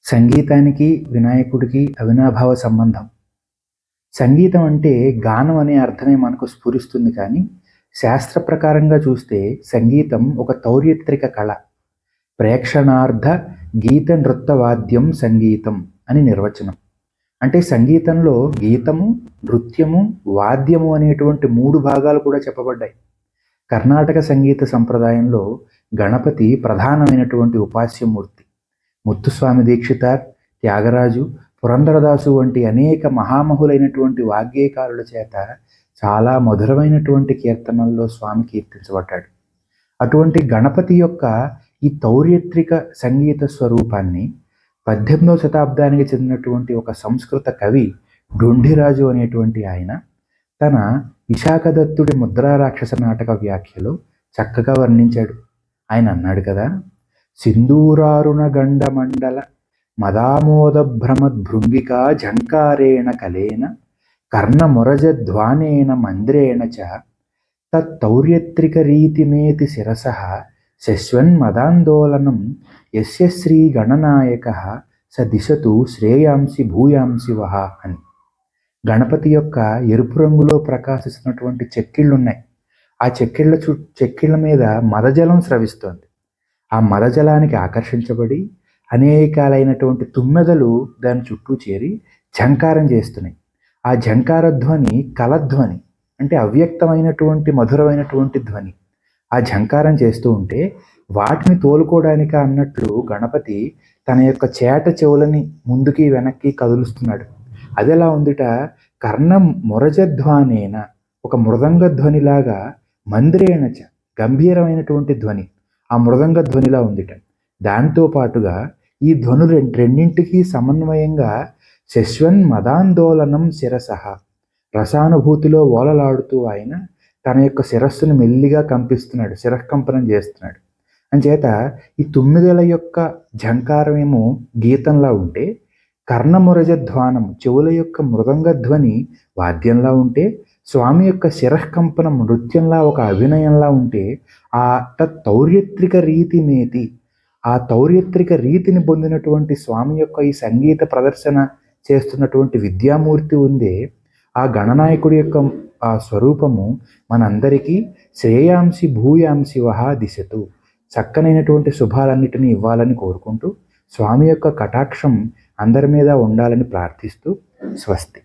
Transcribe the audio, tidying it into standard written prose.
సంగీతానికి వినాయకుడికి అవినాభావ సంబంధం. సంగీతం అంటే గానం అనే అర్థమే మనకు స్ఫురిస్తుంది కానీ, శాస్త్ర ప్రకారంగా చూస్తే సంగీతం ఒక తౌర్యత్రిక కళ. ప్రేక్షణార్థ గీత నృత్తవాద్యం సంగీతం అని నిర్వచనం. అంటే సంగీతంలో గీతము, నృత్యము, వాద్యము అనేటువంటి 3 భాగాలు కూడా చెప్పబడ్డాయి. కర్ణాటక సంగీత సంప్రదాయంలో గణపతి ప్రధానమైనటువంటి ఉపాస్యమూర్తి. ముత్తుస్వామి దీక్షితార్, త్యాగరాజు, పురంధరదాసు వంటి అనేక మహామహులైనటువంటి వాగ్గేయకారుల చేత చాలా మధురమైనటువంటి కీర్తనల్లో స్వామి కీర్తించబడ్డాడు. అటువంటి గణపతి యొక్క ఈ తౌర్యత్రిక సంగీత స్వరూపాన్ని 18వ శతాబ్దానికి చెందినటువంటి ఒక సంస్కృత కవి ఢొంఢిరాజు అనేటువంటి ఆయన తన విశాఖదత్తుడి ముద్రారాక్షస నాటక వ్యాఖ్యలో చక్కగా వర్ణించాడు. ఆయన అన్నాడు కదా, సింధూరారుణ గండమండల మదామోద భ్రమద్భృంగికా ఝంకారేణ కలేన కర్ణమురజధ్వానేన మంద్రేణ చ తత్తౌర్యత్రిక రీతిమేతి శిరసః శశ్వన్మదాందోళనం యస్య శ్రీ గణనాయక స దిశతు శ్రేయాంసి భూయాంసి వహ అని. గణపతి యొక్క ఎరుపు రంగులో ప్రకాశిస్తున్నటువంటి చెక్కిళ్ళున్నాయి. ఆ చెక్కిళ్ళ మీద మదజలం స్రవిస్తోంది. ఆ మదజలానికి ఆకర్షించబడి అనేకాలైనటువంటి తుమ్మెదలు దాని చుట్టూ చేరి ఝంకారం చేస్తున్నాయి. ఆ ఝంకార ధ్వని కలధ్వని, అంటే అవ్యక్తమైనటువంటి మధురమైనటువంటి ధ్వని. ఆ ఝంకారం చేస్తూ ఉంటే వాటిని తోలుకోవడానికి అన్నట్లు గణపతి తన యొక్క చేట చెవులని ముందుకి వెనక్కి కదులుస్తున్నాడు. అది ఎలా ఉందిట, కర్ణ మురజధ్వానేన, ఒక మృదంగ ధ్వనిలాగా, మంద్రేణచ, గంభీరమైనటువంటి ధ్వని, ఆ మృదంగ ధ్వనిలా ఉందిట. దాంతో పాటుగా ఈ ధ్వనులు రెండింటికి సమన్వయంగా శశ్వన్ మదాందోళనం శిరసః, రసానుభూతిలో ఓలలాడుతూ ఆయన తన యొక్క శిరస్సును మెల్లిగా కంపిస్తున్నాడు, శిరకంపనం చేస్తున్నాడు. అంచేత ఈ 9 యొక్క ఝంకారమేమో గీతంలా ఉంటే, కర్ణమురజధ్వానం, చెవుల యొక్క మృదంగ ధ్వని వాద్యంలా ఉంటే, స్వామి యొక్క శిరకంపనం నృత్యంలా, ఒక అభినయంలా ఉంటే, ఆ తౌర్యత్రిక రీతిమేతి, ఆ తౌర్యత్రిక రీతిని పొందినటువంటి స్వామి యొక్క ఈ సంగీత ప్రదర్శన చేస్తున్నటువంటి విద్యామూర్తి ఉందే, ఆ గణనాయకుడి యొక్క ఆ స్వరూపము మనందరికీ శ్రేయాంసి భూయాంసి వహ దిశతు, చక్కనైనటువంటి శుభాలన్నిటినీ ఇవ్వాలని కోరుకుంటూ, స్వామి యొక్క కటాక్షం అందరి మీద ఉండాలని ప్రార్థిస్తూ స్వస్తి.